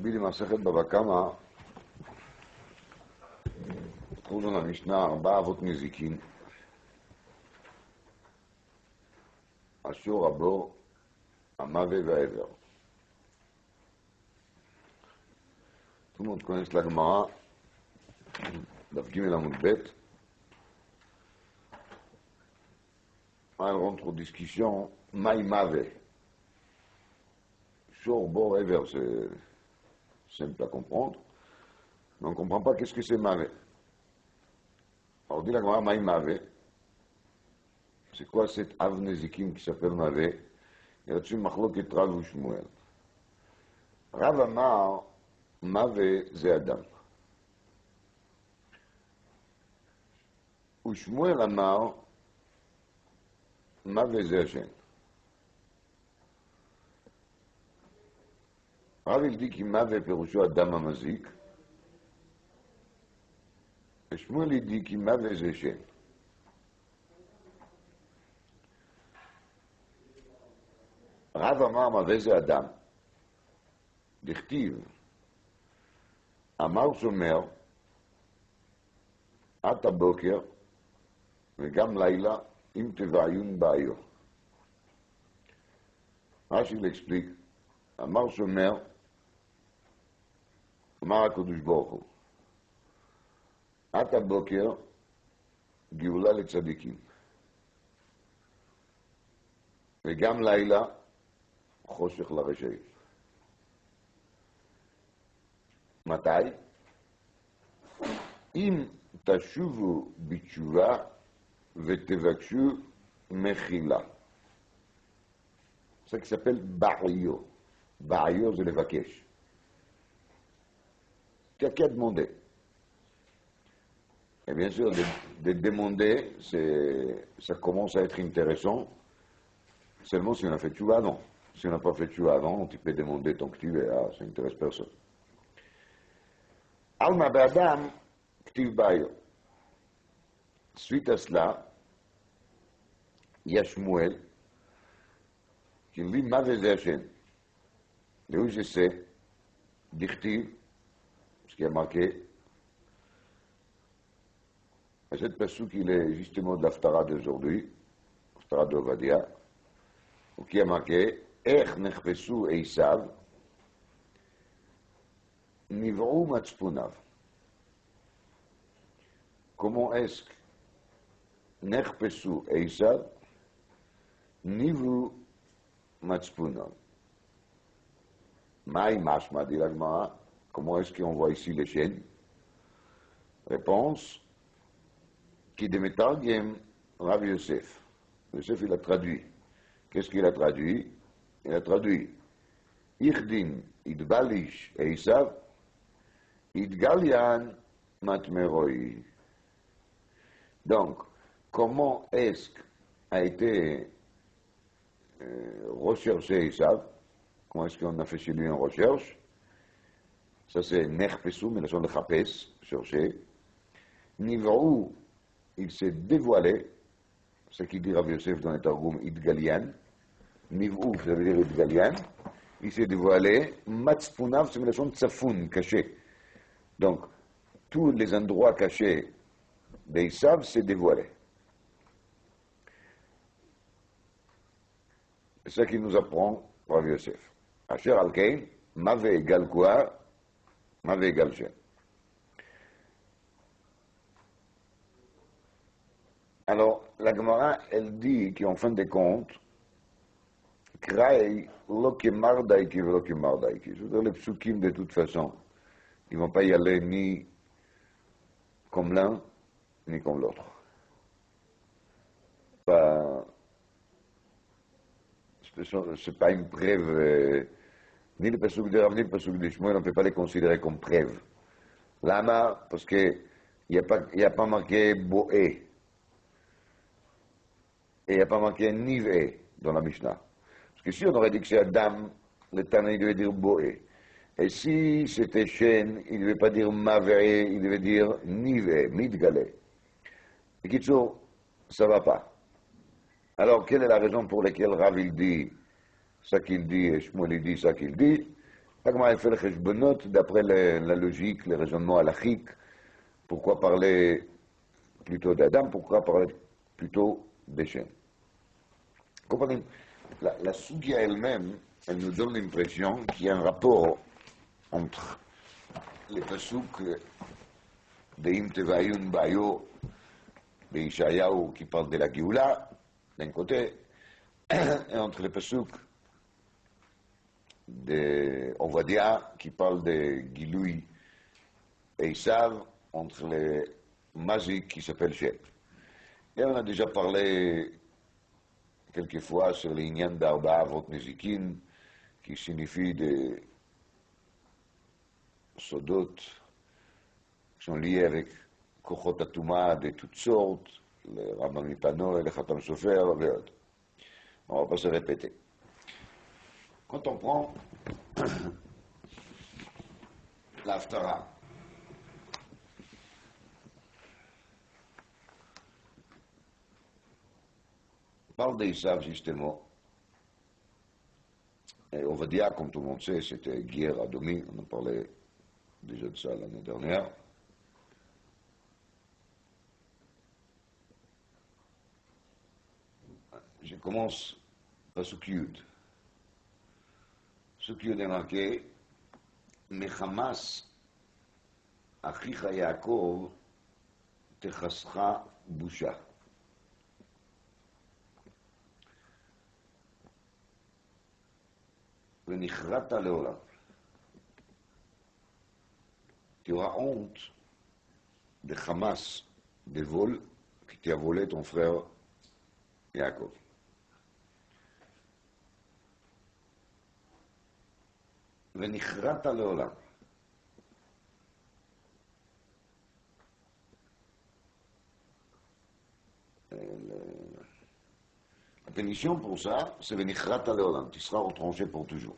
במקביל למסכת בבא קמא, כתוב לנו למשנה 4 אבות נזיקין, השור, הבור, המוות והעבר. tout le monde connaît la Gemara, daf Gimel Amud Bet. Elle rentre aux discussions, Maï Mave. Shor, bor, ever, c'est simple à comprendre, mais on ne comprend pas qu'est-ce que c'est Mave. Alors, dit la Gemara, Maï Mave. C'est quoi cette Avnezikim qui s'appelle Mave? Il y a là-dessus Machloket Rav ou Shmuel. Rav Amar, Mave זה אדם. ושמואל אמר, מווה זה השם. רב הלדי כי מווה פירושו אדם המזיק, ושמואל הלדי כי מווה זה שם. רב אמר מווה זה אדם. דכתיב, אמר שומר, עד הבוקר וגם לילה, אם תבעיון בעיו. רש"י l'explique, אמר שומר, אמר הקדוש ברוך הוא, עד הבוקר גאולה לצדיקים, וגם לילה חושך לרשעים. מתי? אם תשובו בתשובה ותבקשו מחילה. זה qui s'appelle בעיו. בעיו זה לבקש. Tu as qu'à demander. Et bien sûr, de demander, ça commence à être intéressant, seulement si on a fait tchouva avant. Si on n'a pas fait tchouva avant, tu peux demander tant que tu veux, ça n'intéresse personne. Alma Be'adam, Ktiv Bayo. Suite à cela, il y a Shmuel qui dit Mave ze Hashem. De où je sais, Dichtiv, ce qui a marqué, à cette passage qu'il est justement de l'Aftara d'aujourd'hui, l'Aftara d'Ovadia, où qui a marqué Ech nechpesu Eisav, Nivrou Matspunav. Comment est-ce que Nechpesu Eisav Nivrou Matspunav? Maï Mashma, dit la Gemara. Comment est-ce qu'on voit ici les chaînes? Réponse qui Demetargem Rav Yosef. Yosef, il a traduit. Qu'est-ce qu'il a traduit? Il a traduit Ichdin Idbalish Eisav Idgalian Matmeroi. Donc, comment est-ce qu'a été recherché Esav? Comment est-ce qu'on a fait chez lui une recherche? Ça c'est Nechpesu, mais la son de Chapes, chercher. Nivrou, il s'est dévoilé, ce qui dit Rav Yosef dans le Targum, Idgalian. Nivrou, ça veut dire Idgalian. Il s'est dévoilé, Matspunav, c'est la son de Tsafoun, caché. Donc, tous les endroits cachés d'Esav s'est dévoilé. C'est ça qui nous apprend Rav Yosef. Asher al-Kain, Mave égale quoi? Mave égale Shem. Alors, la Gemara, elle dit qu'en fin de compte, Kraï, Lokemar Daiki, Lokemar Daiki. C'est-à-dire les psukim de toute façon. Ils ne vont pas y aller ni comme l'un, ni comme l'autre. C'est pas une preuve, ni le pasuk de Rav, ni le pasuk de Shmuel, on ne peut pas les considérer comme preuve. Lama, parce qu'il n'y a pas marqué Boé, et il n'y a pas marqué Nivé dans la Mishnah. Parce que si on aurait dit que c'est Adam, le Tana, il devait dire Boé. Et si c'était Shen, il ne devait pas dire Mavé, il devait dire Nivé, Midgale. Et Kitsour, ça ne va pas. Alors, quelle est la raison pour laquelle Rav il dit ça qu'il dit et Shmuel il dit ça qu'il dit? Pas comment elle fait le cheshbonot d'après la logique, les raisonnements halachiques. Pourquoi parler plutôt d'Adam, pourquoi parler plutôt d'Hachem. Comprenez, la Sugia elle-même, elle nous donne l'impression qu'il y a un rapport entre les pasuk de Im Tevayun Bayo, de Ishayahu qui parle de la Géoula, d'un côté, et entre les pasuk de Ovadia qui parle de Giloui et Isav, entre les Mazik qui s'appelle Shep. Et on a déjà parlé quelquefois sur les Inyan d'Arba Avot Nezikin, qui signifie des sodot qui sont liés avec Kochot Atuma de toutes sortes, le Rambam Mipano et le Khatam Sofer et autres. On ne va pas se répéter. Quand on prend l'Haftara, on parle d'Issav justement, et Ovadia, comme tout le monde sait, c'était Guerre à Domi, on en parlait déjà de ça l'année dernière. Je commence par Sukyud. Sukyud est marqué Mechamas Achicha Yaakov Techascha Busha. Venichrata Leolam. Tu auras honte de Hamas, des vols qui t'a volé ton frère Yaakov. Venichrata Leolam. La pénition pour ça, c'est Venichrata Leolam. Tu seras retranché pour toujours.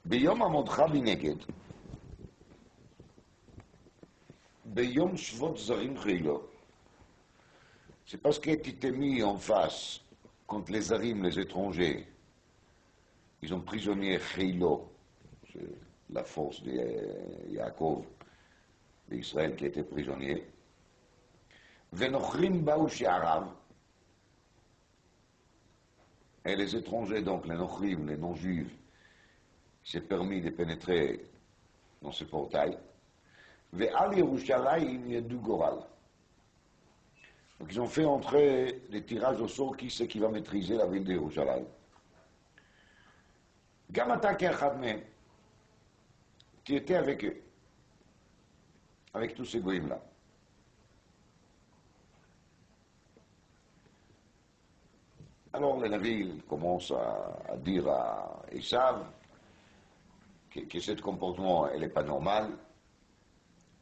Beyom Amodcha Bineged. Beyom Shvot Zarim Chilo. C'est parce que tu t'es mis en face contre les Zarim, les étrangers. Ils ont prisonnier Chilo, c'est la force de Yaakov, d'Israël qui était prisonnier. Venochrim Baou She'arav. Et les étrangers, donc les Nochrim, les non-juifs, s'est permis de pénétrer dans ce portail. Ve'al Yerushalayim Yedu Goral. Donc ils ont fait entrer des tirages au sort qui c'est qui va maîtriser la ville de Yerushalayim. Gamata Kerchadme, tu étais avec eux, avec tous ces goïms-là. Alors le Navi commence à dire à Esav que ce comportement n'est pas normal.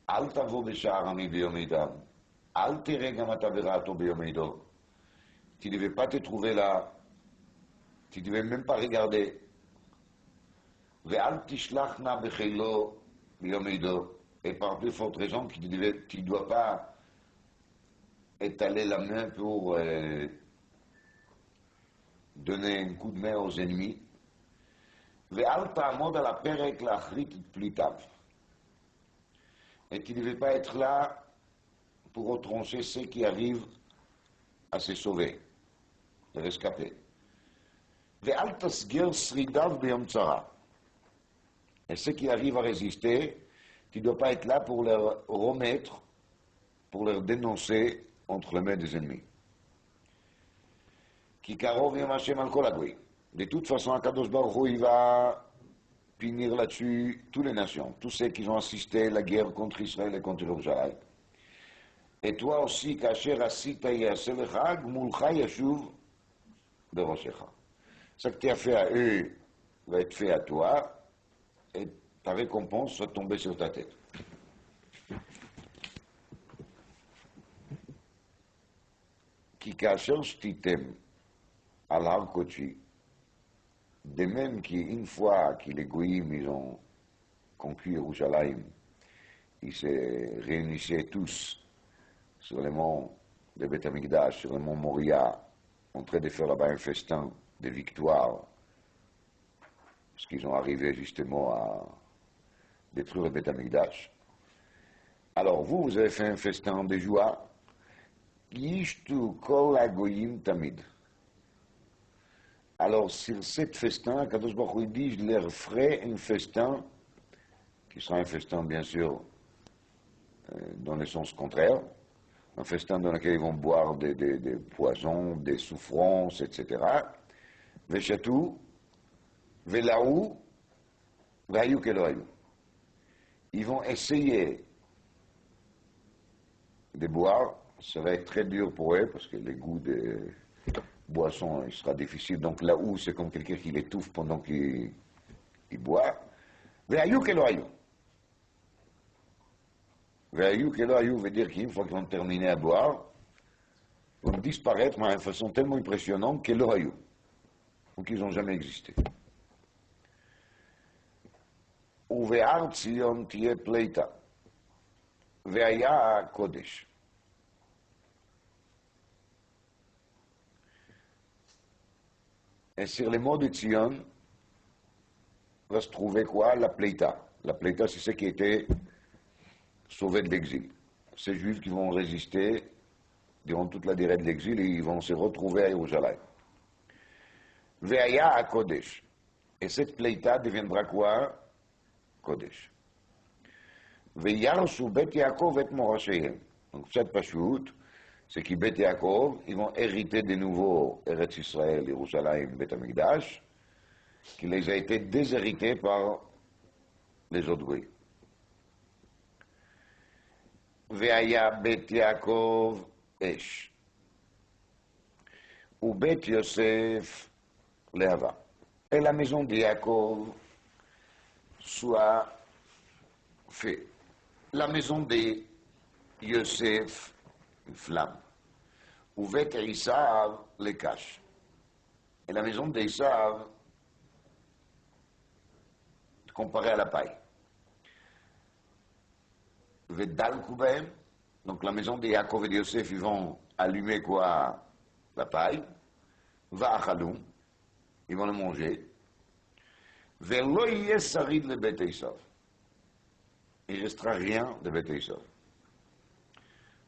Al tavo b'sha'arami b'yomidam. Al tere gamata verato b'yomido. Tu ne devais pas te trouver là. Tu ne devais même pas regarder. Ve'al tishlachna b'chelo b'yomido. Et par plus forte raison, tu ne dois pas étaler la main pour donner un coup de main aux ennemis. Ve'al ta'amod ala perek la'achrit plitav. Et tu ne devais pas être là pour retrancher ceux qui arrivent à se sauver, les rescapés. Ve'al tasger sridav b'yom tzara. Et ceux qui arrivent à résister, tu ne dois pas être là pour leur remettre, pour leur dénoncer entre les mains des ennemis. Ki karov yom Hashem al kol hagoyim. De toute façon, Akadosh Baruch Hu, il va punir là-dessus toutes les nations, tous ceux qui ont assisté à la guerre contre Israël et contre Jérusalem. Et toi aussi, Kacher Asita Yaselecha, Gmulcha Yashuv Beroshecha. Ce que tu as fait à eux va être fait à toi, et ta récompense va tomber sur ta tête. Ki Kacher Stitem al Har Kodesh. De même qu'une fois que les Goïms ils ont conquis Jérusalem, ils se réunissaient tous sur le mont de Beth Amikdash, sur le mont Moria, en train de faire là-bas un festin de victoire parce qu'ils ont arrivé justement à détruire le Beth Amikdash. Alors vous avez fait un festin de joie. Yishtu kol hagoyim tamid. Alors sur cet festin, Kadosh Baruch Hu dit, je leur ferai un festin, qui sera un festin bien sûr dans le sens contraire, un festin dans lequel ils vont boire des poisons, des souffrances, etc. Veshatou, velaou, vayu keloayu. Ils vont essayer de boire, ça va être très dur pour eux, parce que le goût des boissons, il sera difficile. Donc là où c'est comme quelqu'un qui l'étouffe pendant qu'il boit. Vayu keloayu. Vayu keloayu veut dire qu'une fois qu'ils vont terminer à boire, ils vont disparaître d'une façon tellement impressionnante keloayu. Donc ils n'ont jamais existé. ובהר ציון תהיה פליטה, והיה קודש. Et sur les mots de Tzion, va se trouver quoi? La Pleita. La Pleita, c'est ceux qui étaient sauvés de l'exil. Ces Juifs qui vont résister durant toute la durée de l'exil et ils vont se retrouver à Jérusalem. Ve'aya à Kodesh. Et cette Pleita deviendra quoi? Kodesh. Ve'yarshu Bet Yaakov et Morashehem. Donc cette Pashut, c'est qui Bet Yaakov, ils vont hériter de nouveau Eretz Israël, Jérusalem, Bet Amikdash, qui les a été déshérités par les autres bruits. Ve'aya Bet Yaakov Esh. Ou Bet Yosef Leava. Et la maison de Yaakov soit fait. La maison de Yosef, une flamme. Ou Bet Isav les cache. Et la maison d'Esav, comparée à la paille. Vedal Koubem, donc la maison de Yaakov et de Yosef, ils vont allumer quoi? La paille. Va Achaloum, ils vont le manger. Velo yesarid le Bet Esav. Il ne restera rien de Bet Esav.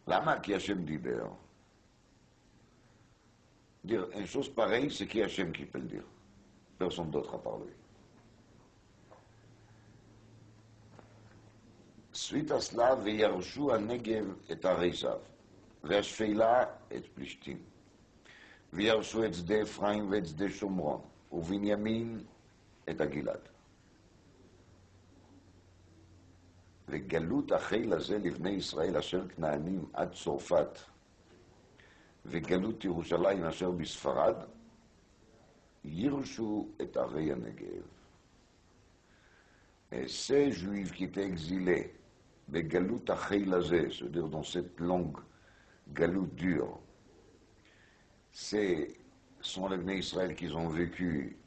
Lama qui Hachem diber. Dire une chose pareille, c'est qui Hachem qui peut le dire. Personne d'autre à part lui. Suite à cela, Veyarshu Negev et Areisav, Veashfeila et Plishtim, Veyarshu et Zde Ephraim et Zde Shomron, ou Binyamin et Agilad. וגלות החיל הזה לבני ישראל אשר כנענים עד צרפת וגלות ירושלים אשר בספרד ירשו את ערי הנגב. Et ces juifs qui étaient exilés בגלות החיל הזה, c'est-à-dire dans cette longue galoute dure, ce sont les Bnei Israël qui ont vécu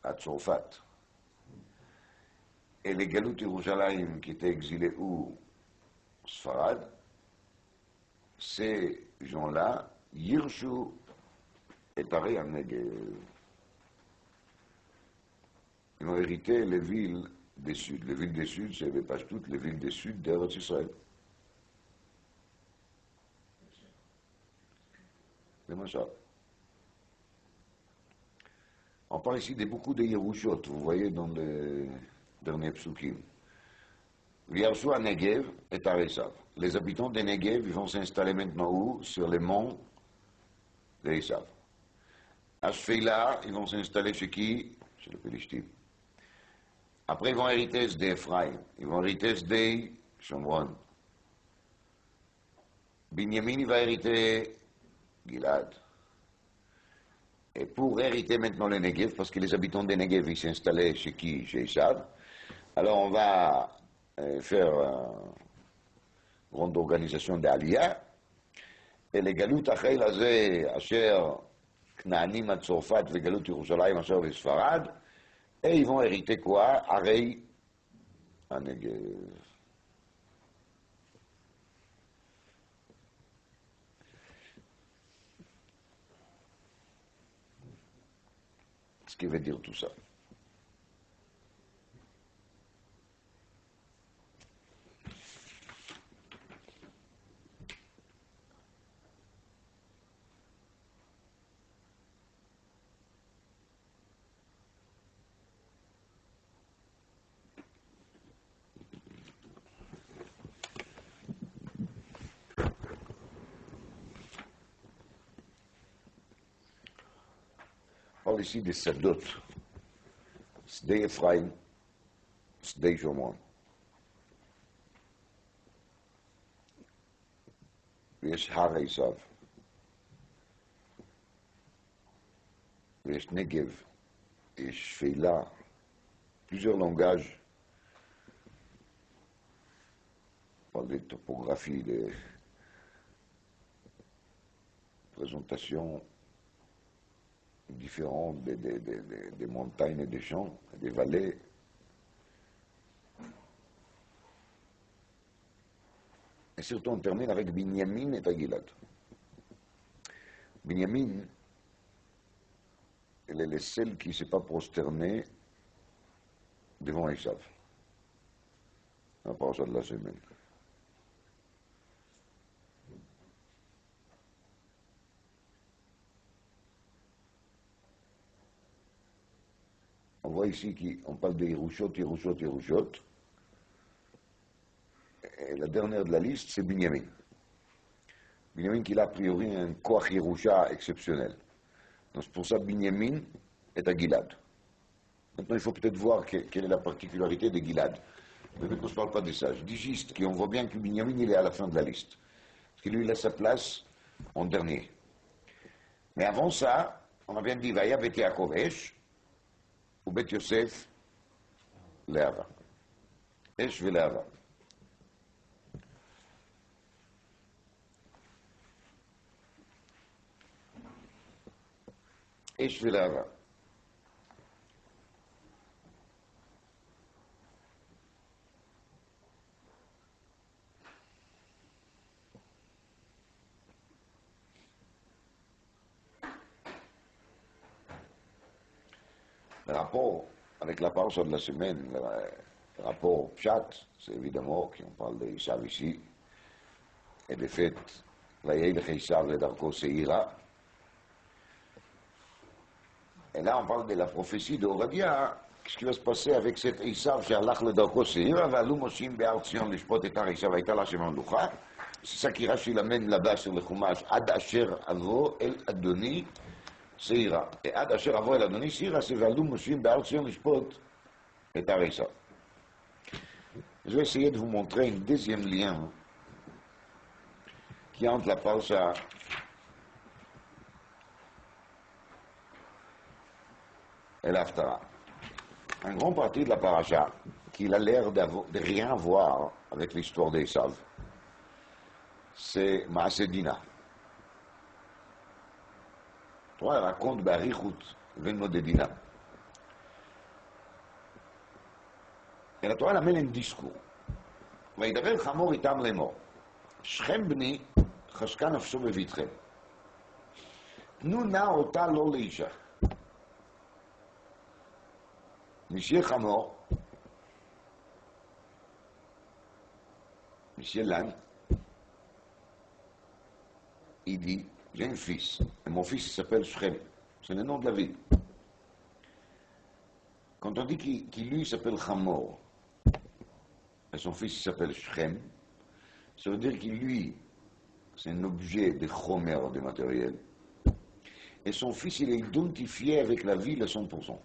à Tzorfat. Et les Galout Yerushalayim qui étaient exilés où? Sfarad, ces gens-là, Yirshu et Tari Negev. Ils ont hérité les villes des Sud. Les villes des Sud, c'est pas toutes les villes des Sud d'Eretz Israël. C'est moi ça. On parle ici de beaucoup de Yerushot, vous voyez dans les derniers psukim. V'yarshu à Negev et Aresav. Les habitants de Negev vont s'installer maintenant où? Sur les monts d'Esav. À Shfeila, ils vont s'installer chez qui? Chez les Philistines. Après, ils vont hériter d'Ephraim. Ils vont hériter de Shomron. Binyamin, il va hériter Gilad. Et pour hériter maintenant le Negev, parce que les habitants des Negev, ils s'installaient chez qui? Chez Esav. Alors on va faire une grande organisation d'Aliyah, et les Galut Achel Azeh, Asher Knaanim à Tzorfat, et Galut Yerushalayim, Asher Vesfarad, et ils vont hériter quoi? Arei Negev. ce qui veut dire tout ça. On parle ici des Sadot, Sdei Ephraim, Sdei Shomron. ויש הר עשיו, ויש נגב, יש שפלה, plusieurs langages. On parle de topographie, de présentation différentes des montagnes et des champs, des vallées. Et surtout, on termine avec Binyamin et Gilad. Binyamin, elle est le seul qui ne s'est pas prosterné devant Esav. La parole de la semaine. On voit ici qu'on parle de Yerushot. Et la dernière de la liste, c'est Binyamin. Binyamin qui a a priori un Koach Yerusha exceptionnel. Donc c'est pour ça Binyamin est à Gilad. Maintenant, il faut peut-être voir quelle est la particularité de Gilad. Mais maintenant, je ne parle pas de ça. Je dis juste qu'on voit bien que Binyamin, il est à la fin de la liste. Parce qu'il lui laisse sa place en dernier. Mais avant ça, on a bien dit, Vaya Bet Yaakov Esh, ou Bet Yosef Leava. Esh ve Leava. Esh ve Leava. Le rapport avec la parole de la semaine, le rapport Pshat, c'est évidemment qu'on parle de Issav ici, et de fait, la Yelech Issav le Darko Seira. Et là, on parle de la prophétie d'Ovadia. Qu'est-ce qui va se passer avec cet Issav שהלך לדרכו שעירה, ועלו מושיעים בהר ציון לשפוט את הר עשיו, והייתה לה שם המלוכה. C'est ça qui Rashi l'amène là-bas sur le Chumash, עד אשר אבוא אל אדוני Seira. Et Ad Asher Avo El Adoni Seira, c'est Valou Moshim Be'al Sion Lishpot et Arisa. Je vais essayer de vous montrer un deuxième lien qui est entre la parasha et l'Haftara. Un grand parti de la parasha qui a l'air de rien voir avec l'histoire d'Esav, c'est Maasedina. Toi, elle raconte Barichut, Venno de Dina. Et la Torah elle amène un discours. וידבר חמור איתם לאמור, שכם בני חשקה נפשו בביתכם. תנו נא אותה לא לאישה. Monsieur Hamor, Monsieur Lan, il dit, j'ai un fils, et mon fils s'appelle Shrem, c'est le nom de la ville. Quand on dit qu'il lui s'appelle Hamor, et son fils s'appelle Shrem, ça veut dire qu'il lui, c'est un objet de chomer, de matériel, et son fils il est identifié avec la ville à 100%.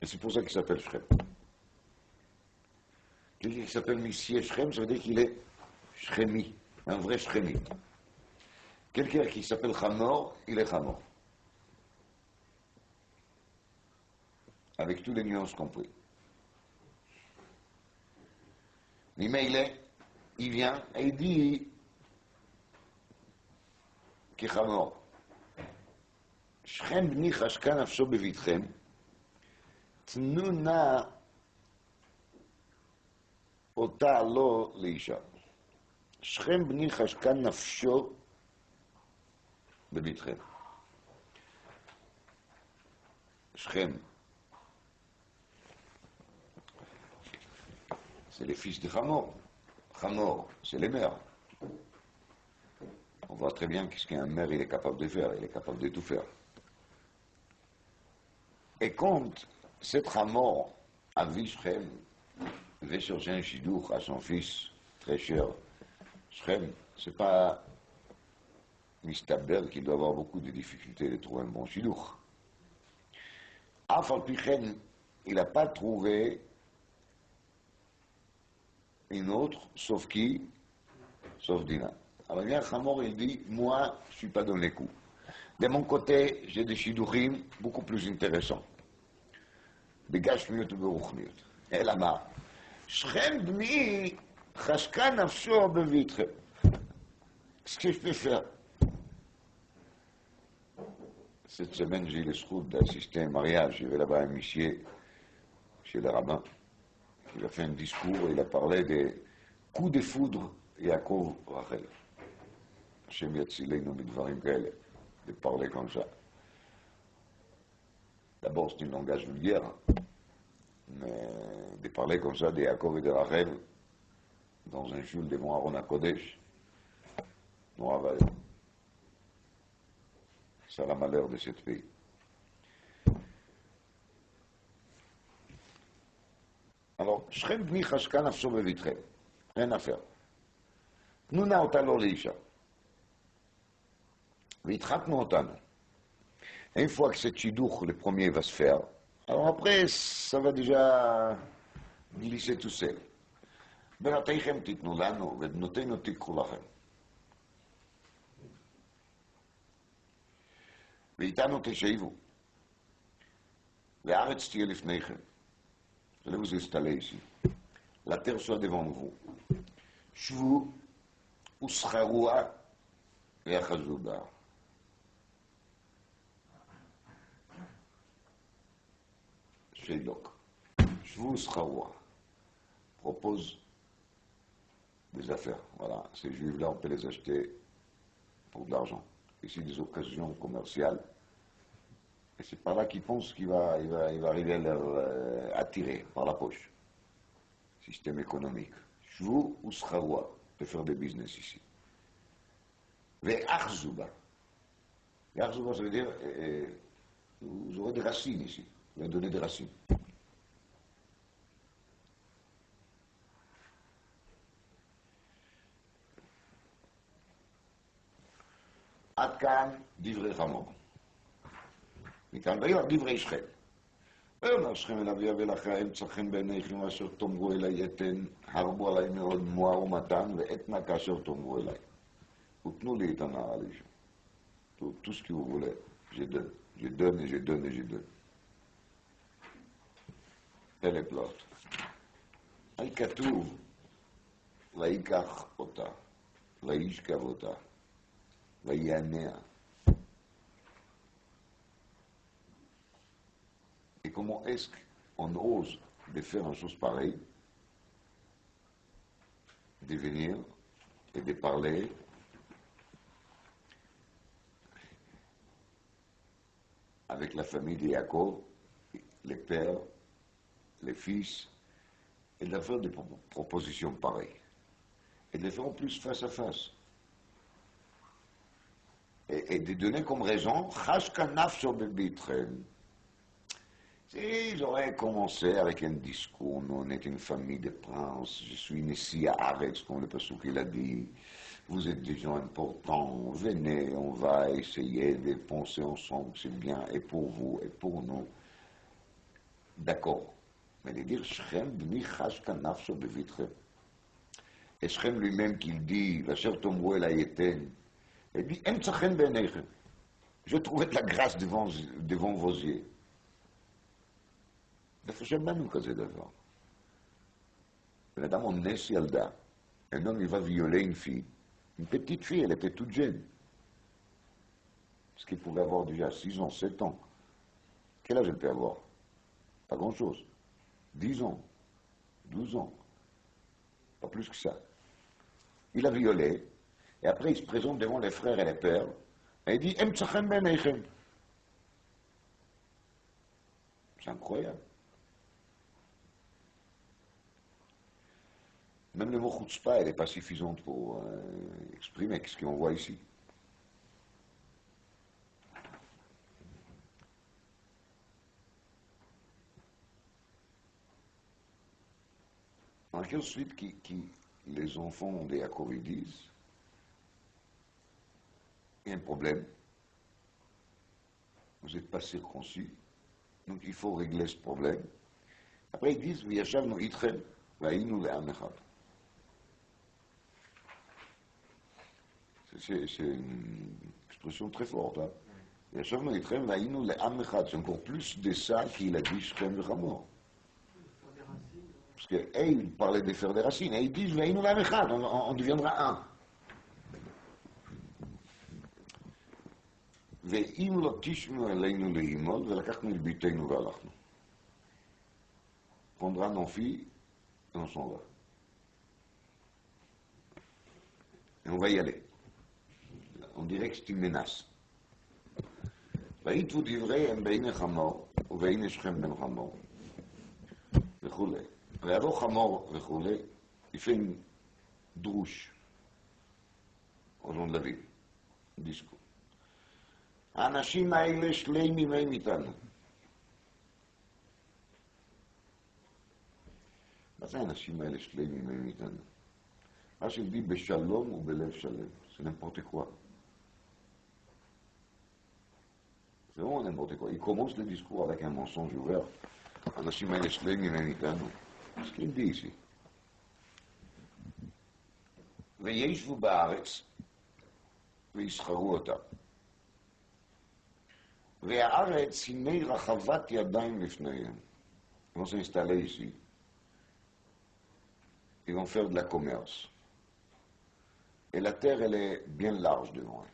Et c'est pour ça qu'il s'appelle Shrem. Quelqu'un qui s'appelle Monsieur Shrem, ça veut dire qu'il est Shremi, un vrai Shremi. Quelqu'un qui s'appelle Hamor, il est Hamor. Avec tous les nuances compris. L'email, il vient et il dit que Hamor, Shrem bni chashka nafsho bevitchem, תנו נא אותה לא לאישה. שכם בני חשקה נפשו בביתכם. Shechem, c'est les fils de Hamor. Hamor, c'est les mères. On voit très bien qu'est-ce qu'un maire il est capable de faire, il est capable de tout faire. Et quand cette Hamor a vu Shechem, veut chercher un chidour à son fils très cher, Shechem, c'est pas Mistabel qui doit avoir beaucoup de difficultés de trouver un bon chidour. Afalpichen, il n'a pas trouvé une autre, sauf qui? Sauf Dina. Alors bien, Hamor, il dit, moi, je ne suis pas dans les coups. De mon côté, j'ai des shidourim beaucoup plus intéressants. Begashmiut et beruchniut. Et là-bas, Shechem bni chashka nafsho bevitre. Qu'est-ce que je peux faire? Cette semaine, j'ai eu le souhait d'assister à un mariage. Je vais là-bas à un monsieur, chez le rabbin. Il a fait un discours et il a parlé des coups de foudre Yaakov Rachel. Hashem yatzilenu midvarim kaele, de parler comme ça. D'abord, c'est un langage vulgaire, mais de parler comme ça de Yaakov et de Rachel dans un shul devant Aaron HaKodesh, non aval. C'est la malheur de ce pays. Alors, Shechem bni chashka nafsho bevitre. Rien à faire. Nuna otalo leisha. Vitratnu otanu. Une fois que ce chidour, le premier, va se faire, alors après, ça va déjà glisser tout seul. בנותיכם תיתנו לנו, ובנותינו תיקחו לכם. ואיתנו תשאבו. והארץ תהיה לפניכם. Allez vous installer ici. La terre soit devant vous. Shvu uscharua ve'achazuba. Sheilok. Shvu uscharua propose des affaires. Voilà, ces juifs-là, on peut les acheter pour de l'argent. Ici, des occasions commerciales. Et c'est par là qu'ils pensent qu'il va arriver à leur attirer par la poche. Système économique. Shvu ou Scharoua, de faire des business ici. Ve'achzuba. Ve'achzuba, ça veut dire, vous aurez des racines ici. Vous allez donner des racines. עד כאן דברי חמור. מכאן ויאמר דברי שכם. ויאמר שכם אל אבי ולאחריהם צריכים בעיניכם אשר תאמרו אלי אתן, הרבו עלי מאוד מואר ומתן, ואתנה כאשר תאמרו אלי. ותנו לי את הנער לאישה. Tout ce que vous voulez, je donne. Je donne et je donne et je donne. Elle est plate. אל כתוב, ויקח אותה, וישכב אותה. Et comment est-ce qu'on ose de faire une chose pareille, de venir et de parler avec la famille de Yaakov, les pères, les fils, et de faire des propositions pareilles, et de les faire en plus face à face. Et de donner comme raison, si j'aurais commencé avec un discours, nous on est une famille de princes, je suis ici à Aretz, comme le pasteur qu'il a dit, vous êtes des gens importants, venez, on va essayer de penser ensemble, c'est bien, et pour vous, et pour nous. D'accord. Mais de dire, Shechem bni chashka nafsho bevitre. Et Shechem lui-même qu'il dit, Vasher tomru el hayeten, il dit, je trouvais de la grâce devant vos yeux. Madame, on est Yalda. Un homme, il va violer une fille. Une petite fille, elle était toute jeune. Parce qu'il pouvait avoir déjà 6 ans, 7 ans. Quel âge elle peut avoir? Pas grand-chose. 10 ans, 12 ans. Pas plus que ça. Il a violé. Et après, il se présente devant les frères et les pères, et il dit, Emtzachem beneichem. C'est incroyable. Même le mot chutzpah, elle n'est pas suffisante pour exprimer ce qu'on voit ici. Alors, ensuite, les enfants de Yaakov disent, il y a un problème, vous n'êtes pas circoncis, donc il faut régler ce problème. Après, ils disent, V'yashavnu itchem, v'hayinu le'am echad. C'est une expression très forte. Hein? V'yashavnu itchem, v'hayinu le'am echad. C'est encore plus de ça qu'il a dit Shechem v'Hamor. Parce qu'ils parlaient de faire des racines, et ils disent, v'hayinu le'am echad, on deviendra un. ואם לא תשמעו אלינו לאמול, ולקחנו את ביתנו והלכנו. Prendra nos filles et on s'en va. Et on va y aller. On dirait que c'est une menace. והיית ודברי הם בעיני חמור, ובעיני שכם בן חמור, וכולי. ויבוא חמור וכולי, il fait une drouche aux gens de la ville, discours. האנשים האלה שלמים הם איתנו. מה זה האנשים האלה שלמים הם איתנו? מה שהביא בשלום ובלב שלם. זה n'importe quoi. C'est vraiment n'importe quoi. Il commence le discours avec un mensonge ouvert. האנשים האלה שלמים הם איתנו. ce qu'il dit ici. וישבו בארץ ויסחרו אותה. והארץ הנה רחבת ידיים לפניהם. Ils vont s'installer ici. Ils vont faire de la commerce. Et la terre, elle est bien large devant eux.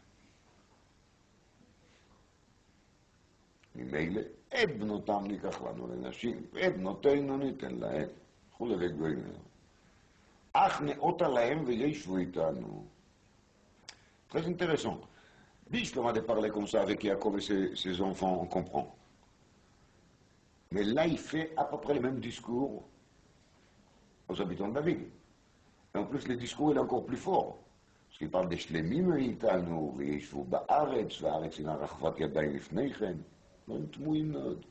ממילא, את בנותם ניקח לנו לנשים, ואת בנותינו ניתן להם. וכולי וגויים. אך נאותה להם וישבו איתנו. Très intéressant. Biche permet de parler comme ça avec Yaakov et ses enfants, on comprend. Mais là, il fait à peu près le même discours aux habitants de la ville. Et en plus, le discours est encore plus fort. Parce qu'il parle des shlemim איתנו, וישבו בארץ, והארץ הנה רחבת ידיים לפניכם. דברים תמוהים מאוד.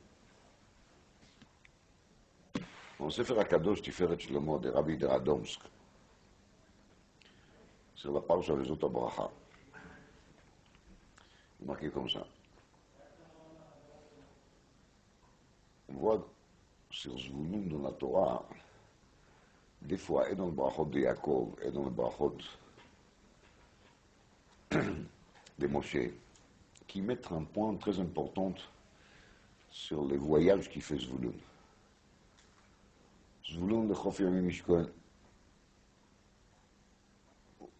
בספר הקדוש תפארת שלמה, דרבי דרדומסק, sur la parole וזאת הברכה. Marqué comme ça. On voit sur Zvouloun dans la Torah, des fois, et dans le brachot de Yaakov, et dans le brachot de Moshe, qui mettent un point très important sur les voyages qu'il fait Zvouloun. Zvouloun, le Chof Yamim Mishkon,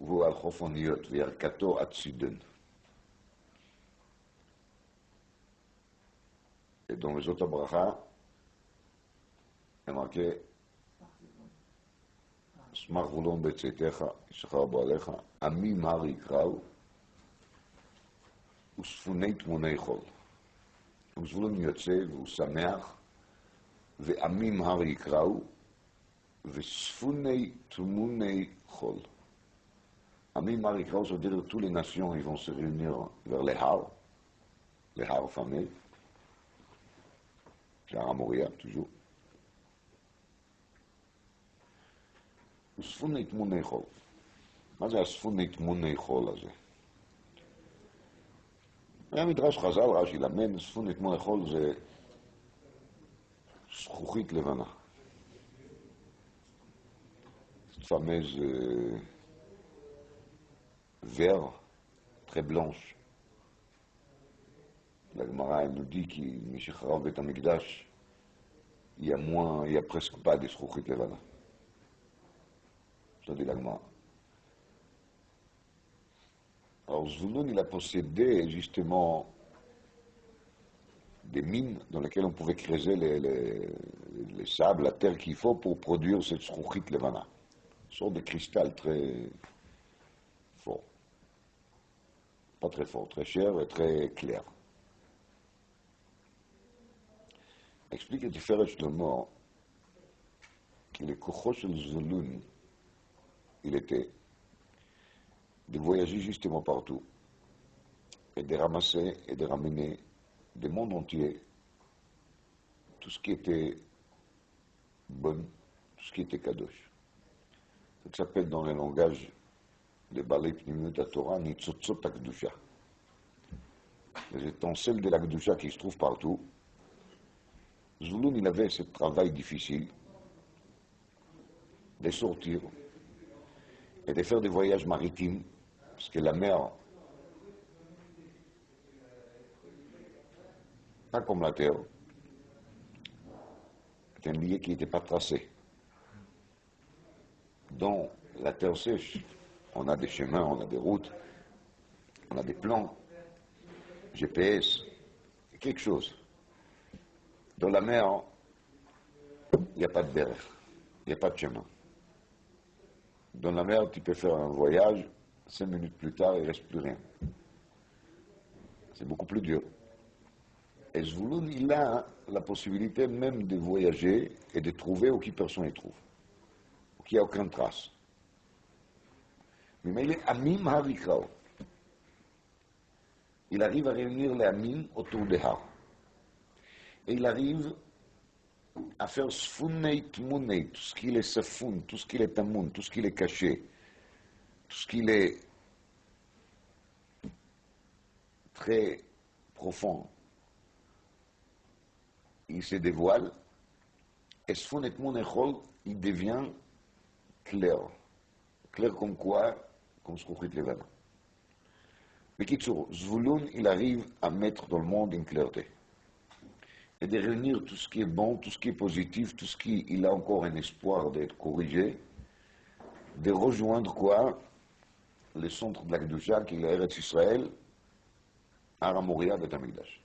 והוא על חוף אוניות, וירכתו עד סידן. Et dans les autres brachas, il est marqué Smach Vulon Betzetecha, Yishachar Boalecha, Amim Har Yikrau, וספוני תמוני חול. זבולון יוצא והוא שמח, ועמים הר יקראו, וספוני תמוני חול. עמים הר יקראו, ça veut dire toutes les nations, ils vont se réunir vers les Har fameux. שער המוריה, toujours. וספוני תמוני חול. מה זה הספוני תמוני חול הזה? היה מדרש חז"ל, רש"י למד, ספוני תמוני חול זה זכוכית לבנה. Cette fameuse verre très blanche. La Gemara nous dit qu'Mishacharav Bet HaMikdash, il y a presque pas de zchouchit levana. Ça dit la Gemara. Alors Zvouloun, il a possédé justement des mines dans lesquelles on pouvait creuser les sables, la terre qu'il faut pour produire cette zchouchit levana. Une sorte de cristal très fort. Pas très fort, très cher et très clair. Et explique את תפארת שלמה, כי לכוחו של זבולון, il était de voyager justement partout et de ramasser et de ramener du monde entier tout ce qui était bon, tout ce qui était kadosh. Ça s'appelle dans le langage de Balei Pnimiut HaTorah, Nitzotzot HaKdusha. Les étincelles de la Kedusha qui se trouvent partout. Zvouloun, il avait ce travail difficile de sortir et de faire des voyages maritimes, parce que la mer, pas comme la terre, est un lieu qui n'était pas tracé. Dans la terre sèche, on a des chemins, on a des routes, on a des plans, GPS, quelque chose. Dans la mer, il n'y a pas de berre, il n'y a pas de chemin. Dans la mer, tu peux faire un voyage, 5 minutes plus tard, il ne reste plus rien. C'est beaucoup plus dur. Et Zvouloun, il a la possibilité même de voyager et de trouver où qui personne ne trouve, où il n'y a aucune trace. Mais il est Amim Harikrao. Il arrive à réunir les Amim autour des Har. Et il arrive à faire Sfunei Tmunei, tout ce qui est Safoun, tout ce qui est Tamoun, tout ce qui est caché, tout ce qui est très profond. Il se dévoile, et Sfunet Munechol, il devient clair. Clair comme quoi? Comme Skouchit Levana. Mais Kitsour, Zvouloun, il arrive à mettre dans le monde une clarté. Et de réunir tout ce qui est bon, tout ce qui est positif, tout ce qui, il a encore un espoir d'être corrigé, de rejoindre quoi? Le centre de la Kedusha, qui est l'Eretz Israël, Har HaMoriah Beit HaMikdash.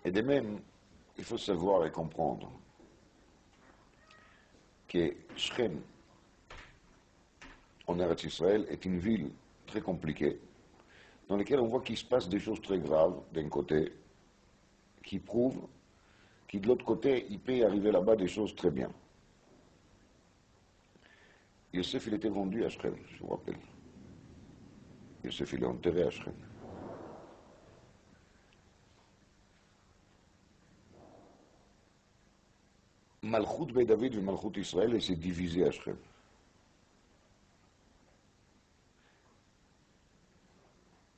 Et de même, il faut savoir et comprendre que Shechem, en Eretz Israël, est une ville très compliquée, dans laquelle on voit qu'il se passe des choses très graves d'un côté, qui prouvent que de l'autre côté, il peut y arriver là-bas des choses très bien. Yosef, il était vendu à Shechem, je vous rappelle. Yosef, il est enterré à Shechem. Malchut Beit David et Malchut Israël s'est divisé à Shechem.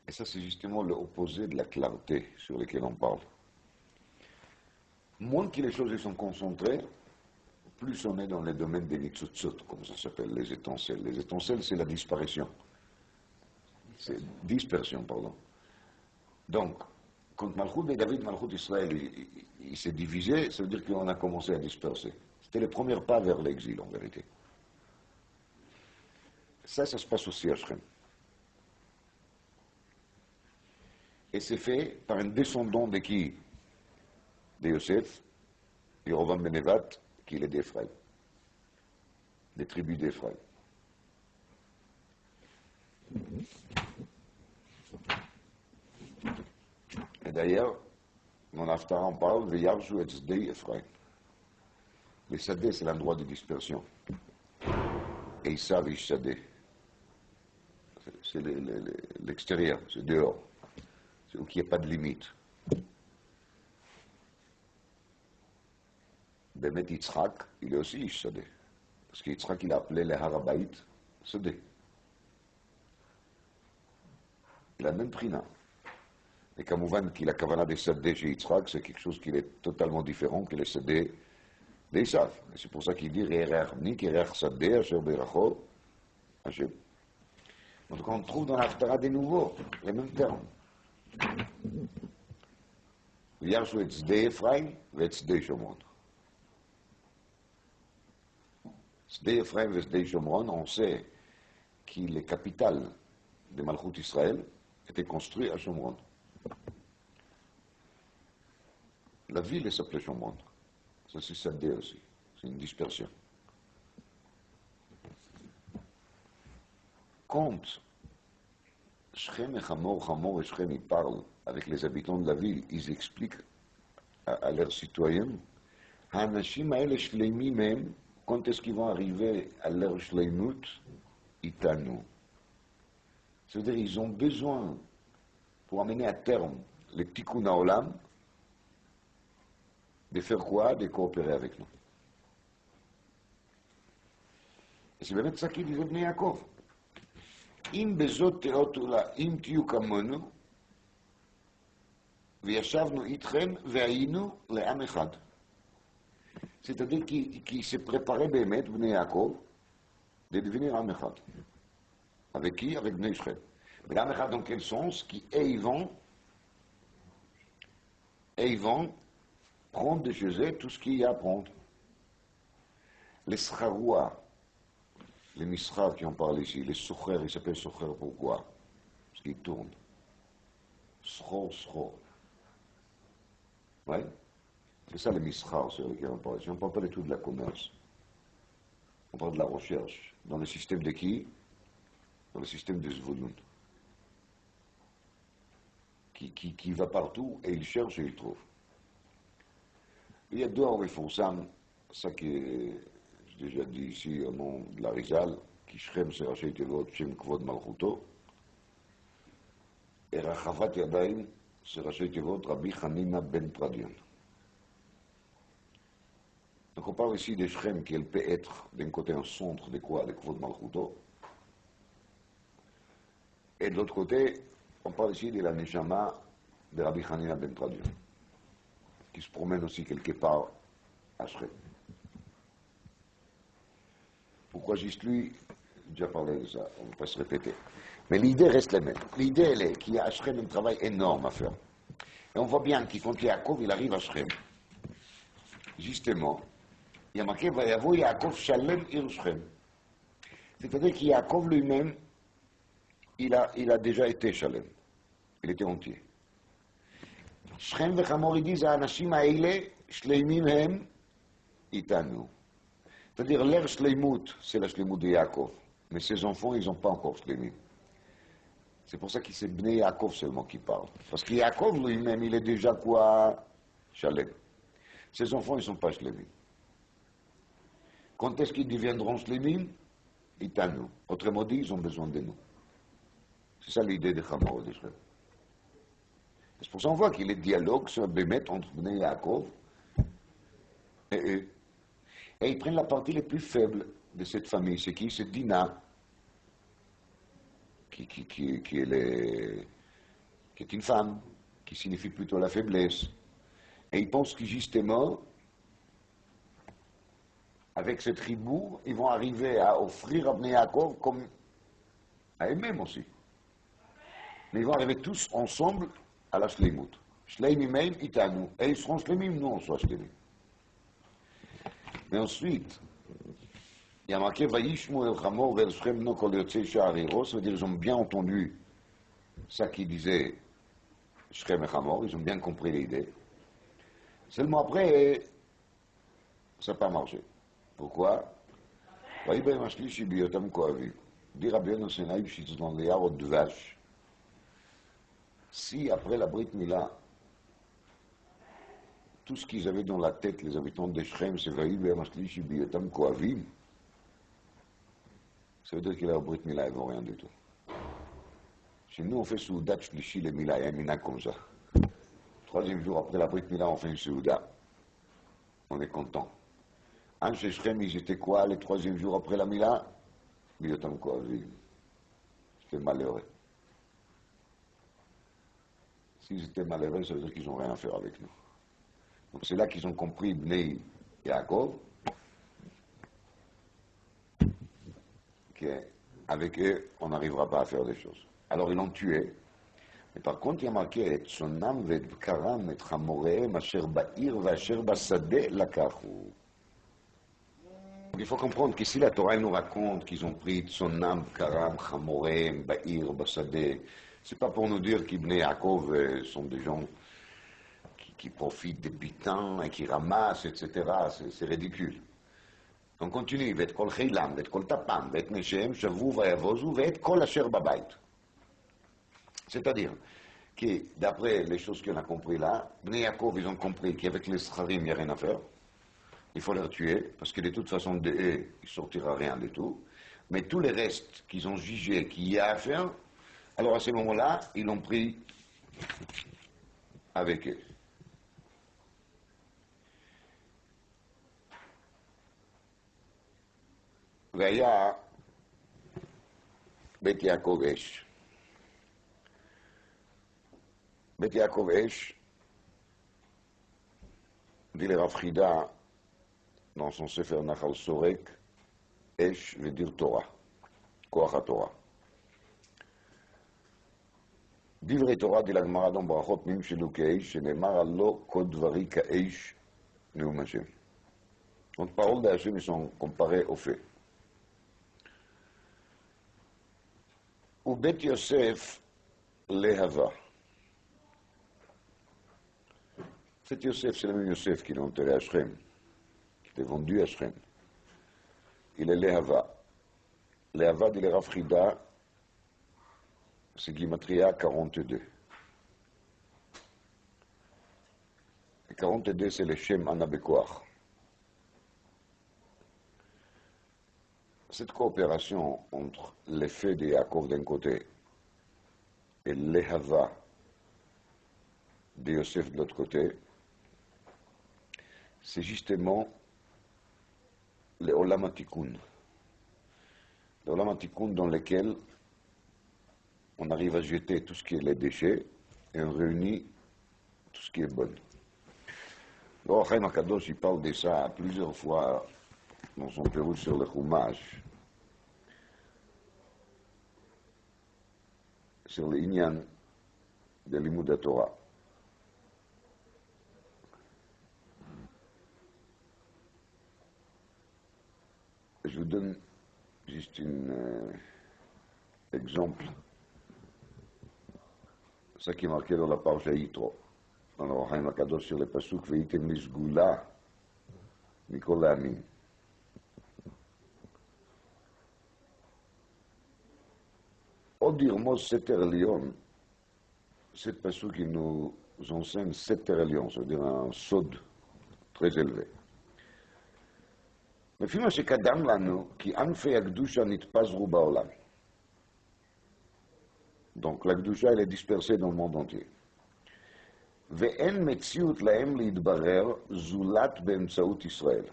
Et ça, c'est justement l'opposé de la clarté sur laquelle on parle. Moins que les choses sont concentrées, plus on est dans le domaine des nitzotzot, comme ça s'appelle, les étincelles. Les étincelles, c'est la disparition. C'est dispersion, pardon. Donc, quand Malchut et David, Malchut Israël, il s'est divisé, ça veut dire qu'on a commencé à disperser. C'était le premier pas vers l'exil, en vérité. Ça se passe aussi à Shechem. Et c'est fait par un descendant de qui? De Yosef, Yerovam ben Nevat, qui est d'Ephraïm, des tribus d'Ephraïm. Et d'ailleurs, dans l'Aftara, on parle de Yarshu et Tzedei Ephraïm. Les Sadeh, c'est l'endroit de dispersion. Et ils savent, ils Sadeh. C'est l'extérieur, c'est dehors. C'est où il n'y a pas de limite. Bémet Yitzhak, il est aussi Ish Sadeh. Parce qu'Yitzhak, il a appelé les Harabait Sadeh. Il a le même prina. Et Kamouvan, qu'il a Kavana des Sadeh chez Yitzhak, c'est quelque chose qui est totalement différent que les Sadeh d'Esav. Et c'est pour ça qu'il dit Re'erachni, Kereach Sadeh, Asher Beracho, Hashem. Donc on trouve dans l'Aftara de nouveau les mêmes termes. Yarshu et Tzedei Ephraim, et Tzedei Shomron. Tzedei Ephraim et Tzedei Shomron, on sait que les capitales de Malchut Israël étaient construites à Shomron. La ville s'appelait Shomron. Ça c'est Sadeh aussi. C'est une dispersion. Quand Shechem et Hamor et Shechem, ils parlent avec les habitants de la ville, ils expliquent à leurs citoyens, Hanashim haele shleimim même, quand est-ce qu'ils vont arriver à leur shleimut, itanu. C'est-à-dire, ils ont besoin, pour amener à terme les tikkun haolam, de faire quoi? De coopérer avec nous. Et c'est באמת ça qu'il disait Bnei Yaakov. אם בזאת תיאותו לה, אם תהיו כמונו, וישבנו איתכם והיינו לעם אחד. C'est-à-dire qu'il s'est préparé באמת, Bnei Yaakov, de devenir עם אחד. Avec qui? Avec Bnei Shechem. Mais l'âme אחד dans quel sens? Qui ils vont prendre de chez eux tout ce qu'il y a à prendre. Les scharoua, les misrar qui en parlent ici, les socher, ils s'appellent socher pourquoi? Parce qu'ils tournent. Schor. Ouais? C'est ça les misrar sur lesquels on parle. On ne parle pas du tout de la commerce. On parle de la recherche. Dans le système de qui? Dans le système de Zvulun. Qui va partout et il cherche et il trouve. Il y a deux Orifoussam, ça que j'ai déjà dit ici au nom de la Rizal, qui Shechem c'est Rashi Tevot, Shem Kvod Malchuto, et Rachavat Yadayim c'est Rashi Tevot, Rabbi Hanina Ben Tradion. Donc on parle ici de Shechem qui elle peut être d'un côté un centre de quoi? De Kvod Malchuto, et de l'autre côté, on parle ici de la Neshama de Rabbi Hanina Ben Tradion, qui se promène aussi quelque part à Shechem. Pourquoi juste lui? J'ai déjà parlé de ça, on ne va pas se répéter. Mais l'idée reste la même. L'idée, elle est qu'il y a à Shechem un travail énorme à faire. Et on voit bien qu'il, quand Yaakov il arrive à Shechem, justement, il y a marqué Vayavo Yaakov Shalem Ir Shechem. C'est-à-dire que Yaakov lui-même, il a déjà été Shalem. Il était entier. Shechem v'Hamor, ils disent à Anashim Haile, Shleimim Hem, Itanu. C'est-à-dire, leur Shleimut, c'est la Shleimut de Yaakov. Mais ses enfants, ils n'ont pas encore Shleimim. C'est pour ça que c'est Bnei Yaakov seulement qui parle. Parce que Yaakov lui-même, il est déjà quoi? Shalem. Ses enfants, ils ne sont pas Shleimim. Quand est-ce qu'ils deviendront Shleimim? Itanu. Autrement dit, ils ont besoin de nous. C'est ça l'idée de Hamor et de Shechem. C'est pour ça qu'on voit qu'il y a des dialogues sur Bémet entre Bnei Yaakov et eux. Et ils prennent la partie les plus faibles de cette famille. C'est qui? C'est Dina, qui est une femme, qui signifie plutôt la faiblesse. Et ils pensent que justement, avec cette tribu, ils vont arriver à offrir à Bnei Yaakov comme à eux-mêmes aussi. Mais ils vont arriver tous ensemble à la Shleimut. Shleimim itanu. Et ils seront Shleimim, nous on soit Shleimim. Mais ensuite, il y a marqué Vayishmu el Hamor vel Shechem no kol yotzei sha'ariro, ça veut dire ils ont bien entendu ça qui disait Shechem et Hamor, ils ont bien compris l'idée. Seulement après, ça n'a pas marché. Pourquoi? Vayibem hashlishi biyotam koavim. Dit Rabbi Yonasenaï, je suis dans les yarot de vache. Si après la Brit Mila, tout ce qu'ils avaient dans la tête, les habitants de Shechem, c'est Vayibem hashlishi biyotam koavim, ça veut dire que la Brit Mila, ils ne vont rien du tout. Chez nous, on fait Soudat Shlishi les Mila, il y a un mina comme ça. Troisième jour après la Brit Mila, on fait une Souda. On est content. Un chez Shechem, ils étaient quoi, les troisième jour après la Mila? Biyotam koavim. J'étais malheureux. S'ils étaient malheureux, ça veut dire qu'ils n'ont rien à faire avec nous. Donc c'est là qu'ils ont compris Bnei Yaakov, qu'avec eux, on n'arrivera pas à faire des choses. Alors ils l'ont tué. Mais par contre, il y a marqué « Tsonam v'et bkaram et chamorehem asher ba'ir v'asher basadeh lakachu ». Il faut comprendre qu'ici la Torah nous raconte qu'ils ont pris Tsonam, Karam, Chamorehem, Ba'ir, Basadeh. C'est pas pour nous dire qu'Ibn Yaakov sont des gens qui profitent des bitins et qui ramassent, etc. C'est ridicule. On continue. V'et kol cheilam, v'et kol tapam, v'et neshem, shavu v'yavozu, v'et kol asher babayt. C'est-à-dire que, d'après les choses qu'on a compris là, Bnei Yaakov, ils ont compris qu'avec les Scharim, il n'y a rien à faire. Il faut les tuer, parce que de toute façon, de eux, il ne sortira rien du tout. Mais tous les restes qu'ils ont jugés qu'il y a à faire, alors à ce moment-là, ils l'ont pris avec eux. והיה בית יעקב אש. בית יעקב אש, dit le Rav Chida dans son Sefer Nachal Sorek, Esh veut dire Torah, Koach HaTorah. דברי תורה דלגמרא דום ברכות נמשלו כאש, שנאמר הלא כל דברי כאש נאום השם. Donc, paroles d'Hachem sont comparées aux faits. Ou Bet Yosef Lehava. Cet Yosef, c'est le même Yosef qui l'a enterré à Shrem, qui était vendu à Shrem. Il est Lehava. Lehava, dit le Rav Chida, c'est Gimatria 42. Et 42, c'est le Shem Anabekoach. Cette coopération entre l'effet de Yaakov d'un côté et l'Ehava de Yosef de l'autre côté, c'est justement le Olam HaTikun. Le Olam HaTikun dans lequel on arrive à jeter tout ce qui est les déchets et on réunit tout ce qui est bon. Le Ohr HaChaim HaKadosh, il parle de ça plusieurs fois dans son Pérouge sur le Chumash, sur le Inyan de Limud HaTorah. Je vous donne juste un exemple. Ça qui est marqué dans la Parsha Yitro, dans le Ohr HaChaim HaKadosh sur le Pasuk, Ve'item Lisgula Mikol Ha'amim. Od Yirmos Seter Elyon, cette Pasuk qui nous enseigne Seter Elyon, c'est-à-dire un sod très élevé. לפי מה שקדם לנו, כי ענפי הקדושה נתפזרו בעולם. Donc la Kedusha, elle est dispersée dans le monde entier. ואין מציאות להם להתברר זולת באמצעות ישראל.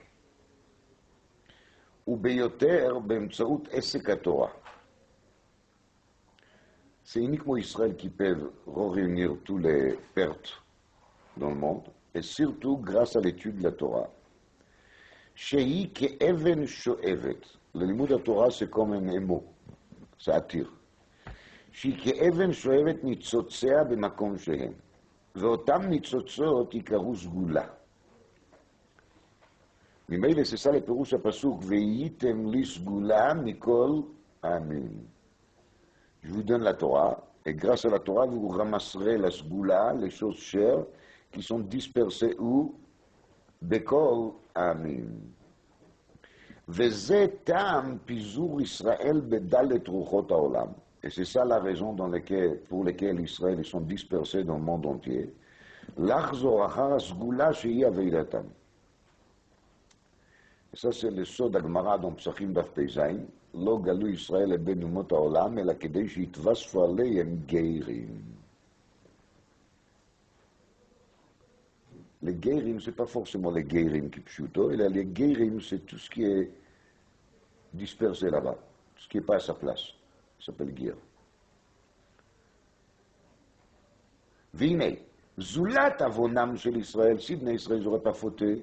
וביותר באמצעות עסק התורה. C'est uniquement Israël qui peut réunir tous les pertes dans le monde, et surtout grâce à l'étude de la Torah. Shehi ke'even sho'evet. Le limud HaTorah, c'est comme un émot, ça attire. Shehi ke'even sho'evet nitzotzea b'makom shehem. ואותם ניצוצות יקראו סגולה. ממילא c'est ça le פירוש הפסוק, והייתם לי סגולה מכל העמים. Je vous donne la Torah, et grâce à la Torah, vous ramasserez la sgoula, les choses chères, qui sont dispersées où? Bekol Amim. Veze tam pizur Israël bedalet ruchot haolam. Et c'est ça la raison pour laquelle Israël sont dispersés dans le monde entier. L'achzor achar sgoula shehi aveidatam. Et ça c'est le sod d'Agmara dans Psachim Daf Peizayin. לא גלו ישראל לבין אומות העולם, אלא כדי שיתווספו עליהם גיירים. Les guérims, ce n'est pas forcément les guérims qui pshuto, les guérims, c'est tout ce qui est dispersé là-bas, tout ce qui n'est pas à sa place. Ça s'appelle guérir. והנה, זולת עוונם של ישראל, si בני ישראל n'auraient pas fauté,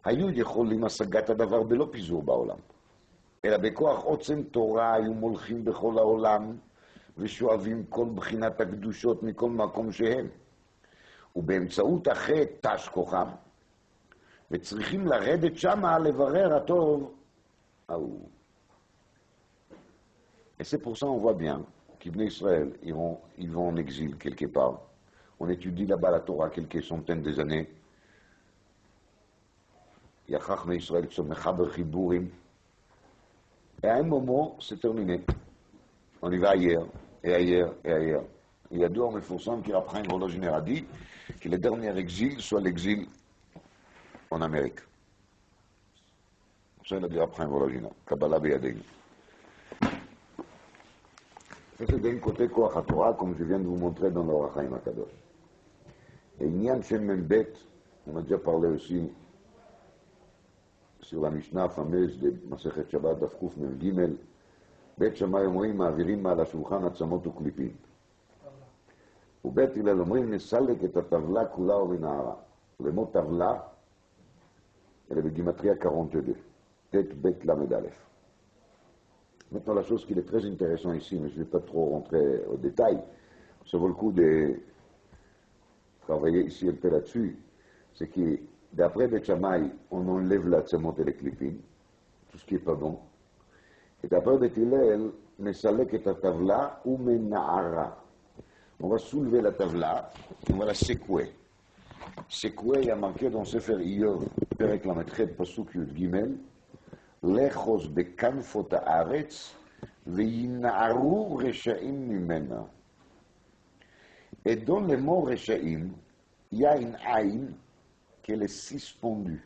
היו יכולים השגת הדבר בלא פיזור בעולם. אלא בכוח עוצם תורה היו מולכים בכל העולם ושואבים כל בחינת הקדושות מכל מקום שהם. ובאמצעות החטא תש כוחם, וצריכים לרדת שמה לברר הטוב ההוא. Et c'est pour ça on voit bien qu'Ibn Israël, ils vont en exil quelque part. On étudie là-bas la Torah quelques centaines des années. Il y a Chachmé Israël qui sont Mechaber Chibourim. Et à un moment, c'est terminé. On y va ailleurs, et ailleurs, et ailleurs. il y a deux hommes Mefoursan qui apprend Volozhiner a dit que le dernier exil soit l'exil en Amérique. Ça, il a dit après Volozhiner, Kabbalah Beyadeg. Ça, c'est d'un côté Koach HaTorah, comme je viens de vous montrer dans l'Orach Chaim HaKadosh. Et Inyan Shem Membet, on a déjà parlé aussi sur la Mishnah fameuse de Masechet Shabbat Daf Kuf Mem Gimel, Bet Shammai אומרים מעבירים מעל השולחן עצמות וקליפים. ובית הלל אומרים נסלק את הטבלה כולה ובנערה. le mot טבלה, elle est בגימטריה 42, תת בית למד א'. Maintenant, la chose qui est très intéressante ici, mais je ne vais pas trop rentrer au détail, ça vaut le coup de travailler ici un peu là-dessus, c'est que d'après Bet Shammai, on enlève la tzemot et les clipines, tout ce qui n'est pas bon. Et d'après Bet Hillel, Mesalek et tavla ou mena'ara. On va soulever la tavla, on va la secouer. Secouer, il y a marqué dans Sefer Iyov, Perek Lametchet, Pasuk Yud Gimel, Lechos bekanfot haaretz, ve'yina'aru reshaim mimena. Et dans le mot reshaim, il y a une aïn qu'elle est suspendue.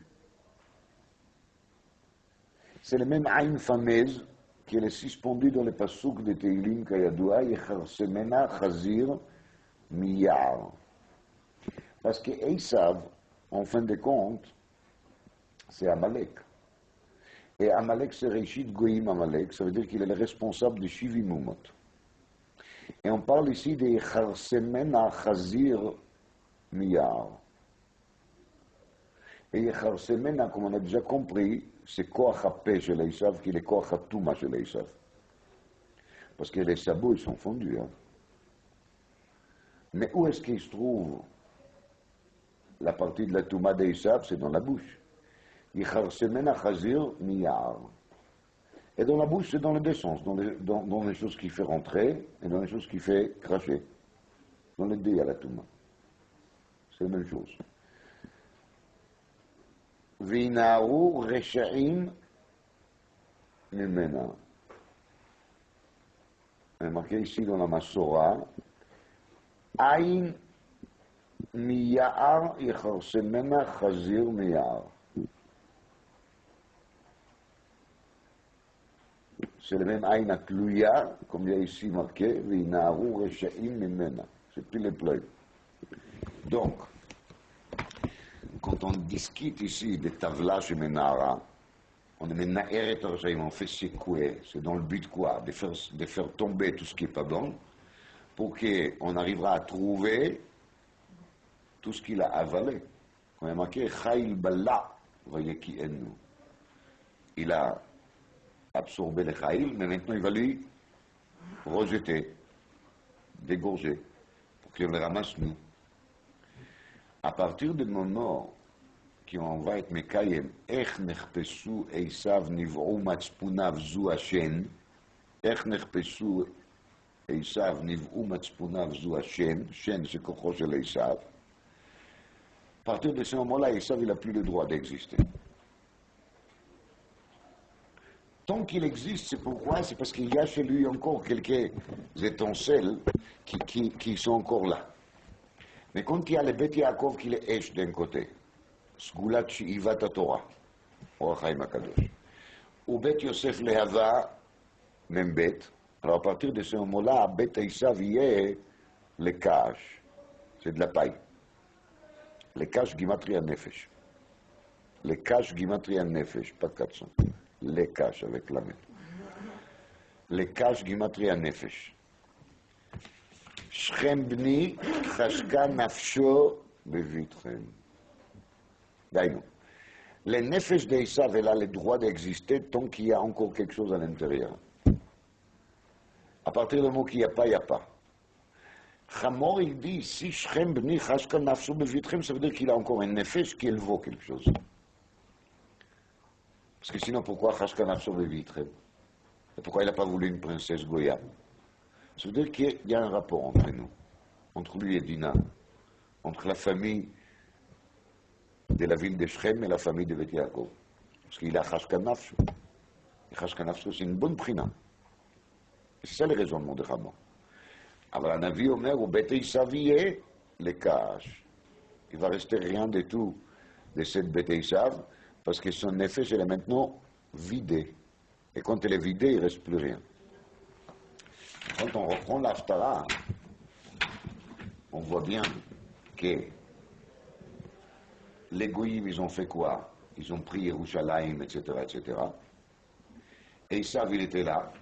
C'est le même aïn fameuse qu'elle est suspendue dans le pasuk de Teilim Kayadoua, Yecharsemena Chazir Miyar. Parce que Esav, en fin de compte, c'est Amalek. Et Amalek, c'est Reshit Goïm Amalek, ça veut dire qu'il est le responsable de Shivimumot. Et on parle ici de Yecharsemena Chazir Miyar. Et Yecharsemena, comme on a déjà compris, c'est Koach HaPeh chez l'Esav, qui est Koach HaTuma chez l'Esav. Parce que les sabots, ils sont fondus. Hein. Mais où est-ce qu'il se trouve la partie de la Touma d'Esav? C'est dans la bouche. Yecharsemena Chazir Miyar. Et dans la bouche, c'est dans les deux sens, dans les choses qui fait rentrer et dans les choses qui fait cracher. Dans les deux, il y a la Touma. C'est la même chose. Vinaru reshaim mimena. Il est marqué ici dans la Masora, Aïn miyar yecharsemena chazir miyar. C'est le même Aïn akluya, comme il y a ici marqué, Vinaru reshaim mimena. C'est plus les pleuils. Donc, quand on discute ici des tavlas chez Menara, on est Mena'eret Rashaim, on fait secouer. C'est dans le but de quoi? De faire tomber tout ce qui n'est pas bon, pour qu'on arrivera à trouver tout ce qu'il a avalé. On a marqué Chayil Balla, Vayeki Ennu. Il a absorbé le Chayil, mais maintenant il va lui rejeter, dégorger, pour qu'il le ramasse nous. À partir du moment qu'on va être Mekayem, Ech nechpesu Esav niv'u matzpunav zu Hashem, Ech nechpesu Esav niv'u matzpunav zu Hashem, Shen c'est Kocho shel Esav. À partir de ce moment-là, Esav il n'a plus le droit d'exister. Tant qu'il existe, c'est pourquoi? C'est parce qu'il y a chez lui encore quelques étincelles qui sont encore là. Mais quand il y a le Bet Yaakov qui est Esh d'un côté, Sgulat Shi'ivat HaTorah, Orach Chaim HaKadosh, ou Bet Yosef Lehava, même Bet, alors à partir de ce moment-là, Bet Esav y est le cache, c'est de la paille. Le cache Gimatria Nefesh. Le cache Gimatria Nefesh, pas 400. Le cache avec la main. Le cache Gimatria Nefesh. Shchem bni chashka nafsho bevitchem. D'ailleurs, le nefesh d'Esav, elle a le droit d'exister tant qu'il y a encore quelque chose à l'intérieur. À partir du moment qu'il n'y a pas, il n'y a pas. Chamor, il dit, si Shchem bni chashka nafsho bevitchem, ça veut dire qu'il a encore un nefesh qui vaut quelque chose. Parce que sinon, pourquoi chashka nafsho bevitchem? Et pourquoi il n'a pas voulu une princesse Goya? Ça veut dire qu'il y a un rapport entre nous, entre lui et Dina, entre la famille de la ville de Shrem et la famille de Bet Yaakov. Parce qu'il a Chashka Nafsho. Et Chashka Nafsho, c'est une bonne prina. C'est ça le raisonnement de Ramon. אבל הנביא אומר, ובית עשיו יהיה לקש. Il va rester rien du tout de cette bête Esav, parce que son nefesh elle est maintenant vidée. Et quand elle est vidée, il ne reste plus rien. Quand on reprend l'Haftara, on voit bien que les Goïms, ils ont fait quoi? Ils ont pris Yerushalayim, etc., etc. Et Esav, il était là.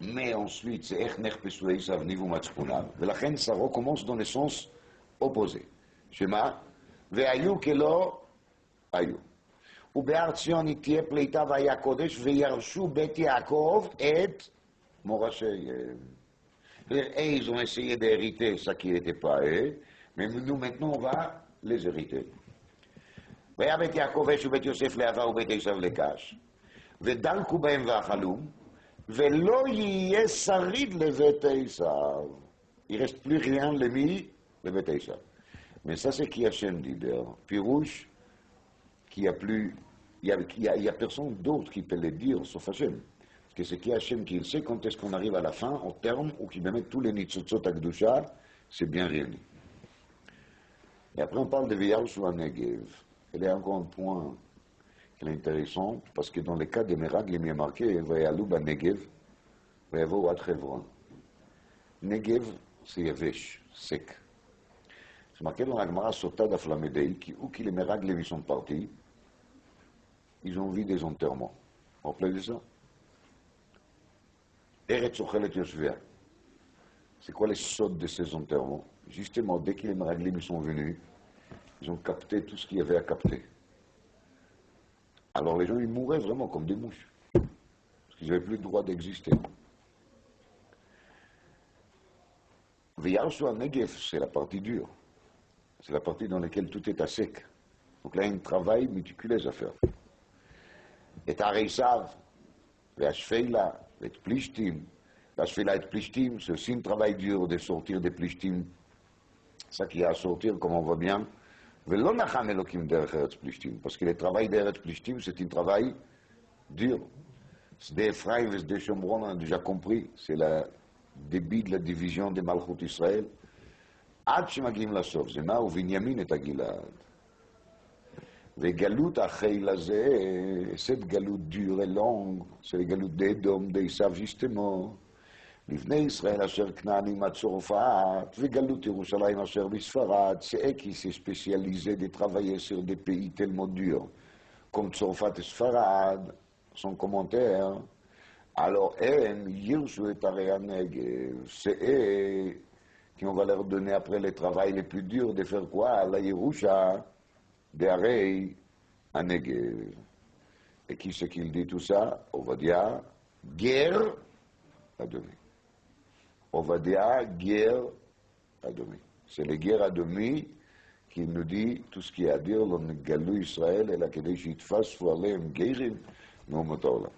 Mais ensuite, c'est Echnech Pesou Esav Nivu Matzpunav. Et la reine, ça recommence dans le sens opposé. Shema, Ve'ayu kelo ayu. ובהר ציון היא תהיה פליטה והיה קודש וירשו בית יעקב את מורשיהם. Et ils ont essayé d'hériter ça qui n'était pas eux, mais nous maintenant on va les hériter. והיה בית יעקב אש ובית יוסף להבה ובית עשיו לקש, ודלקו בהם ואכלו, ולא יהיה שריד לבית עשיו. Il reste plus rien למי? לבית עשיו. Mais ça c'est qui Hachem dider. Pirouche, qu'il n'y a plus, il y a personne d'autre qui peut le dire sauf Hachem. Parce que c'est qui Hachem qui sait quand est-ce qu'on arrive à la fin, au terme, ou qui met tous les nitzotzot à Gdusha, c'est bien réuni. Et après on parle de Veyarshua Negev. Il y a encore un point qui est intéressant, parce que dans le cas de Merag, il y a marqué Vayalouba Negev, Vayavo Ad Hevron. Negev, c'est Yavesh, sec. C'est marqué dans la Gemara Sota d'Aflamedei, où les Meraglim sont partis, ils ont vu des enterrements. Vous vous rappelez de ça? Eretz Ochelet Yoshvea. C'est quoi les sautes de ces enterrements? Justement, dès que les Meraglim sont venus, ils ont capté tout ce qu'il y avait à capter. Alors les gens, ils mouraient vraiment comme des mouches, parce qu'ils n'avaient plus le droit d'exister. Veyarshua Negev, c'est la partie dure. C'est la partie dans laquelle tout est à sec. Donc là, il y a un travail méticuleux à faire. Et à Reisav, et à Shfeila, et Plishtim. La Shfeila et Plishtim, c'est aussi un travail dur de sortir des Plishtim. Ça qui a à sortir, comme on voit bien. Velo nacham Elokim derech Eretz Plishtim. Parce que le travail d'Eretz Plishtim, c'est un travail dur. C'est des Ephraim et des Shomron, on a déjà compris. C'est le début de la division de Malchut Israël. עד שמגיעים לסוף, זה מהו? בנימין את הגלעד. וגלות החיל הזה, cette גלות dure et longue, c'est גלות d'Édom, d'עשיו justement, לבני ישראל אשר כנענים עד צרפת, וגלות ירושלים אשר בספרד, c'est eux qui s'est spécialisé de travailler sur des pays tellement durs, comme צרפת et Sfarad, son commentaire, alors הם ירשו את ערי הנגב, c'est eux qui on va leur donner après le travail le plus dur de faire quoi? La Yerusha de Arei Negev. Et qui c'est qui dit tout ça? Ovadia, guerre à demi. Ovadia, guerre à demi. C'est les guerres à demi qui nous dit tout ce qu'il y a à dire, l'on galou Israël et la Kedesh Yitfas, Foualem, Geirim, nous motorla.